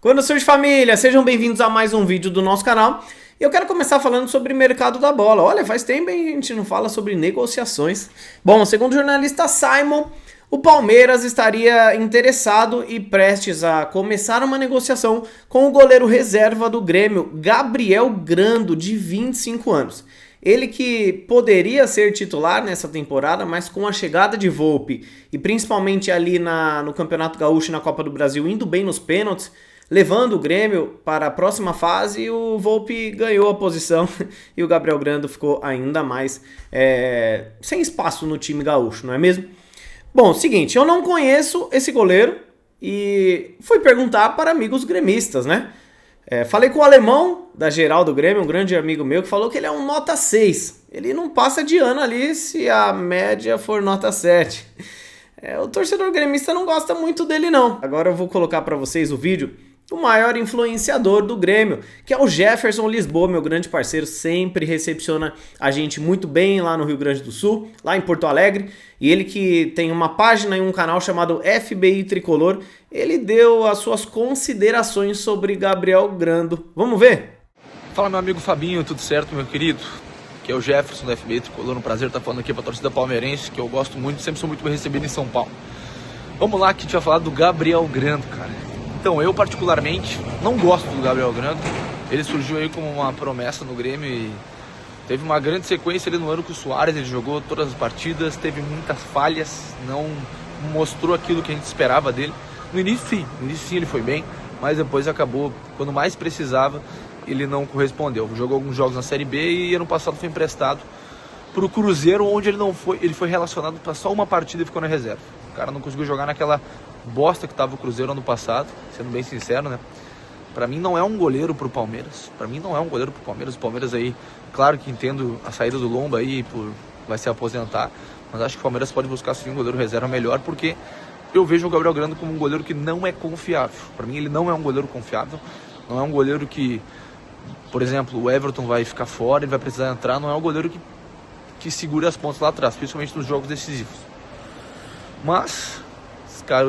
Quando surge família, sejam bem-vindos a mais um vídeo do nosso canal. Eu quero começar falando sobre o mercado da bola. Olha, faz tempo que a gente não fala sobre negociações. Bom, segundo o jornalista Simon, o Palmeiras estaria interessado e prestes a começar uma negociação com o goleiro reserva do Grêmio, Gabriel Grando, de 25 anos. Ele que poderia ser titular nessa temporada, mas com a chegada de Volpi e principalmente ali no Campeonato Gaúcho e na Copa do Brasil indo bem nos pênaltis, levando o Grêmio para a próxima fase, o Volpi ganhou a posição e o Gabriel Grando ficou ainda mais sem espaço no time gaúcho, não é mesmo? Bom, seguinte, eu não conheço esse goleiro e fui perguntar para amigos gremistas, né? Falei com o alemão da geral do Grêmio, um grande amigo meu, que falou que ele é um nota 6. Ele não passa de ano ali se a média for nota 7. O torcedor gremista não gosta muito dele não. Agora eu vou colocar para vocês o vídeo do maior influenciador do Grêmio, que é o Jefferson Lisboa, meu grande parceiro, sempre recepciona a gente muito bem lá no Rio Grande do Sul, lá em Porto Alegre, e ele que tem uma página e um canal chamado FBI Tricolor, ele deu as suas considerações sobre Gabriel Grando. Vamos ver? Fala, meu amigo Fabinho, tudo certo, meu querido? Que é o Jefferson da FBI Tricolor, um prazer estar falando aqui para a torcida palmeirense, que eu gosto muito, sempre sou muito bem recebido em São Paulo. Vamos lá, que a gente vai falar do Gabriel Grando, cara. Então, eu particularmente não gosto do Gabriel Grando. Ele surgiu aí como uma promessa no Grêmio e teve uma grande sequência ali no ano com o Soares. Ele jogou todas as partidas, teve muitas falhas, não mostrou aquilo que a gente esperava dele. No início sim ele foi bem, mas depois acabou, quando mais precisava, ele não correspondeu. Jogou alguns jogos na Série B e ano passado foi emprestado para o Cruzeiro, onde ele foi relacionado para só uma partida e ficou na reserva. O cara não conseguiu jogar naquela bosta que estava o Cruzeiro ano passado, sendo bem sincero, né? Pra mim não é um goleiro pro Palmeiras. O Palmeiras aí, claro que entendo a saída do Lomba aí, vai se aposentar, mas acho que o Palmeiras pode buscar sim um goleiro reserva melhor, porque eu vejo o Gabriel Grando como um goleiro que não é confiável. Pra mim ele não é um goleiro confiável, não é um goleiro que, por exemplo, o Everton vai ficar fora, ele vai precisar entrar, não é um goleiro que segura as pontas lá atrás, principalmente nos jogos decisivos. Mas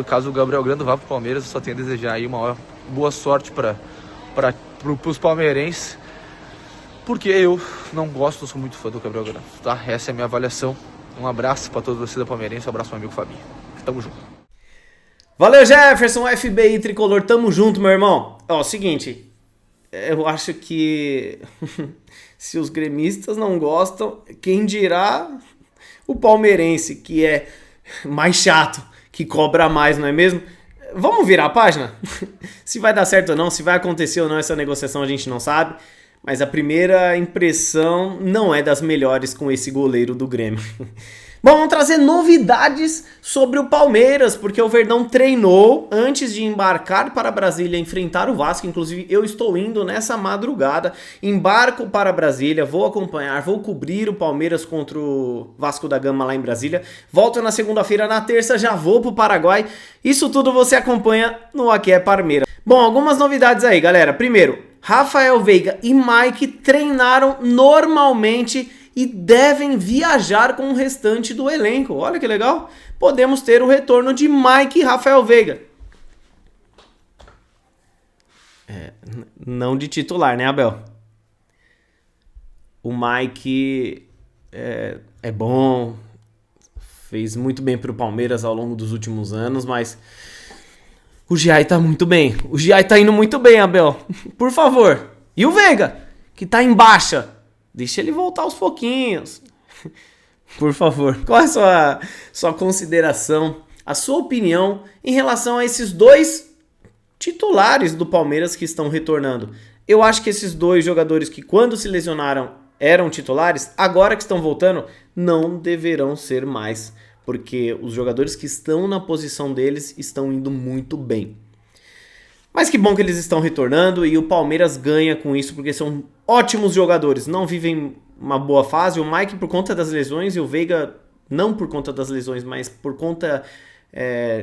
caso o Gabriel Grando vá para o Palmeiras, eu só tenho a desejar aí uma boa sorte para os palmeirenses, porque eu não sou muito fã do Gabriel Grando, tá? Essa é a minha avaliação. Um abraço para toda a torcida palmeirense, um abraço pro meu amigo Fabinho. Tamo junto. Valeu, Jefferson, FBI Tricolor, tamo junto, meu irmão. Seguinte, eu acho que se os gremistas não gostam, quem dirá o palmeirense, que é mais chato, que cobra mais, não é mesmo? Vamos virar a página? Se vai dar certo ou não, se vai acontecer ou não essa negociação a gente não sabe, mas a primeira impressão não é das melhores com esse goleiro do Grêmio. Bom, vamos trazer novidades sobre o Palmeiras, porque o Verdão treinou antes de embarcar para Brasília enfrentar o Vasco. Inclusive, eu estou indo nessa madrugada, embarco para Brasília, vou acompanhar, vou cobrir o Palmeiras contra o Vasco da Gama lá em Brasília. Volto na segunda-feira, na terça já vou para o Paraguai. Isso tudo você acompanha no Aqui é Parmeira. Bom, algumas novidades aí, galera. Primeiro, Rafael Veiga e Mike treinaram normalmente e devem viajar com o restante do elenco. Olha que legal. Podemos ter o retorno de Mike e Rafael Veiga. Não de titular, né, Abel? O Mike é bom, fez muito bem pro Palmeiras ao longo dos últimos anos, mas o Giai tá muito bem. O Giai tá indo muito bem, Abel. Por favor. E o Veiga, que tá em baixa. Deixa ele voltar aos pouquinhos. Por favor. Qual é a sua consideração, a sua opinião em relação a esses dois titulares do Palmeiras que estão retornando? Eu acho que esses dois jogadores que quando se lesionaram eram titulares, agora que estão voltando, não deverão ser mais. Porque os jogadores que estão na posição deles estão indo muito bem. Mas que bom que eles estão retornando e o Palmeiras ganha com isso, porque são ótimos jogadores, não vivem uma boa fase. O Mike por conta das lesões e o Veiga não por conta das lesões, mas por conta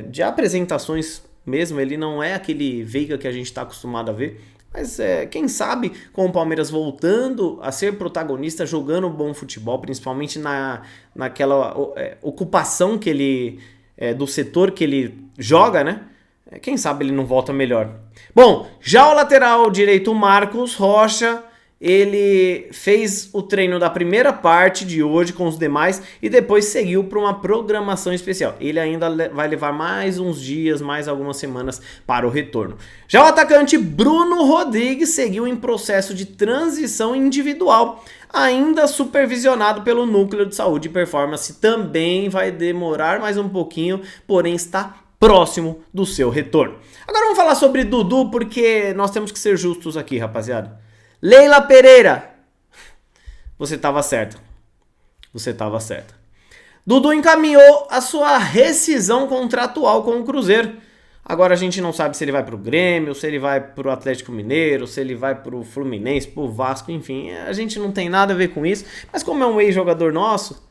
de apresentações mesmo. Ele não é aquele Veiga que a gente está acostumado a ver. Mas quem sabe com o Palmeiras voltando a ser protagonista, jogando bom futebol, principalmente naquela ocupação que ele do setor que ele joga, né? Quem sabe ele não volta melhor. Bom, já o lateral direito, Marcos Rocha, ele fez o treino da primeira parte de hoje com os demais e depois seguiu para uma programação especial. Ele ainda vai levar mais uns dias, mais algumas semanas para o retorno. Já o atacante Bruno Rodrigues seguiu em processo de transição individual, ainda supervisionado pelo Núcleo de Saúde e Performance. Também vai demorar mais um pouquinho, porém está próximo do seu retorno. Agora vamos falar sobre Dudu, porque nós temos que ser justos aqui, rapaziada. Leila Pereira, você estava certa. Você estava certa. Dudu encaminhou a sua rescisão contratual com o Cruzeiro. Agora a gente não sabe se ele vai para o Grêmio, se ele vai para o Atlético Mineiro, se ele vai para o Fluminense, para o Vasco, enfim. A gente não tem nada a ver com isso. Mas como é um ex-jogador nosso,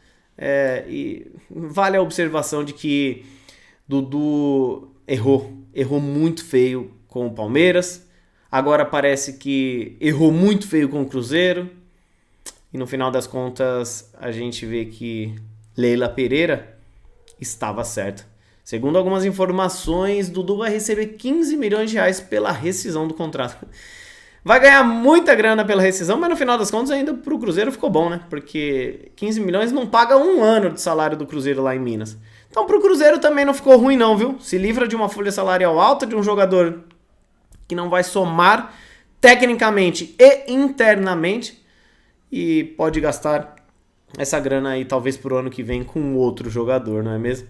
e vale a observação de que Dudu errou muito feio com o Palmeiras. Agora parece que errou muito feio com o Cruzeiro. E no final das contas, a gente vê que Leila Pereira estava certa. Segundo algumas informações, Dudu vai receber 15 milhões de reais pela rescisão do contrato. Vai ganhar muita grana pela rescisão, mas no final das contas ainda pro Cruzeiro ficou bom, né? Porque 15 milhões não paga um ano de salário do Cruzeiro lá em Minas. Então pro Cruzeiro também não ficou ruim não, viu? Se livra de uma folha salarial alta de um jogador que não vai somar tecnicamente e internamente e pode gastar essa grana aí talvez pro ano que vem com outro jogador, não é mesmo?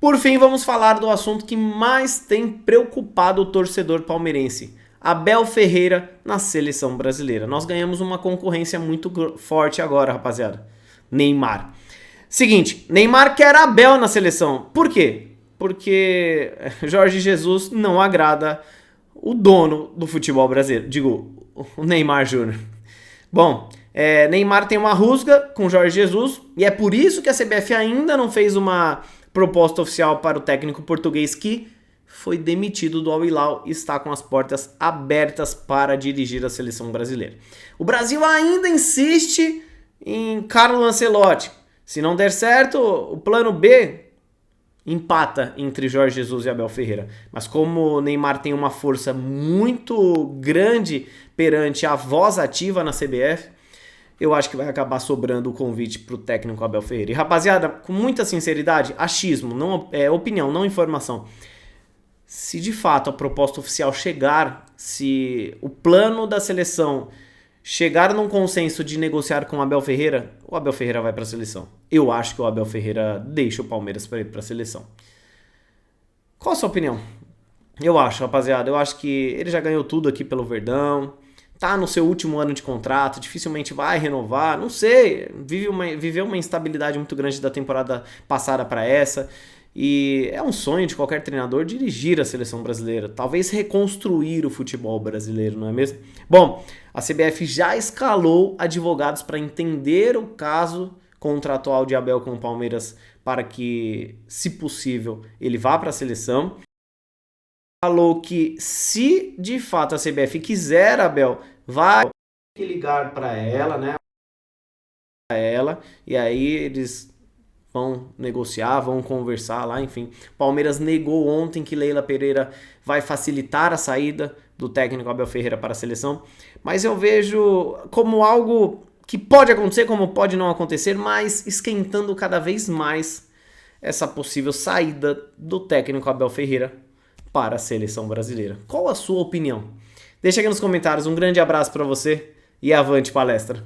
Por fim, vamos falar do assunto que mais tem preocupado o torcedor palmeirense. Abel Ferreira na seleção brasileira. Nós ganhamos uma concorrência muito forte agora, rapaziada. Neymar. Seguinte, Neymar quer Abel na seleção. Por quê? Porque Jorge Jesus não agrada o dono do futebol brasileiro. Digo, o Neymar Júnior. Bom, Neymar tem uma rusga com Jorge Jesus e é por isso que a CBF ainda não fez uma proposta oficial para o técnico português que foi demitido do Al Hilal e está com as portas abertas para dirigir a seleção brasileira. O Brasil ainda insiste em Carlo Ancelotti. Se não der certo, o plano B empata entre Jorge Jesus e Abel Ferreira. Mas como o Neymar tem uma força muito grande perante a voz ativa na CBF, eu acho que vai acabar sobrando o convite para o técnico Abel Ferreira. E rapaziada, com muita sinceridade, achismo, não, opinião, não informação. Se de fato a proposta oficial chegar, se o plano da seleção chegar num consenso de negociar com o Abel Ferreira, o Abel Ferreira vai para a seleção. Eu acho que o Abel Ferreira deixa o Palmeiras para ir para a seleção. Qual a sua opinião? Eu acho, rapaziada, eu acho que ele já ganhou tudo aqui pelo Verdão, tá no seu último ano de contrato, dificilmente vai renovar, não sei, viveu uma instabilidade muito grande da temporada passada para essa. E é um sonho de qualquer treinador dirigir a seleção brasileira, talvez reconstruir o futebol brasileiro, não é mesmo? Bom, a CBF já escalou advogados para entender o caso contratual de Abel com o Palmeiras para que, se possível, ele vá para a seleção. Falou que se de fato a CBF quiser Abel, vai ligar para ela, né? E aí eles vão negociar, vão conversar lá, enfim. Palmeiras negou ontem que Leila Pereira vai facilitar a saída do técnico Abel Ferreira para a seleção, mas eu vejo como algo que pode acontecer, como pode não acontecer, mas esquentando cada vez mais essa possível saída do técnico Abel Ferreira para a seleção brasileira. Qual a sua opinião? Deixa aqui nos comentários, um grande abraço para você e avante palestra!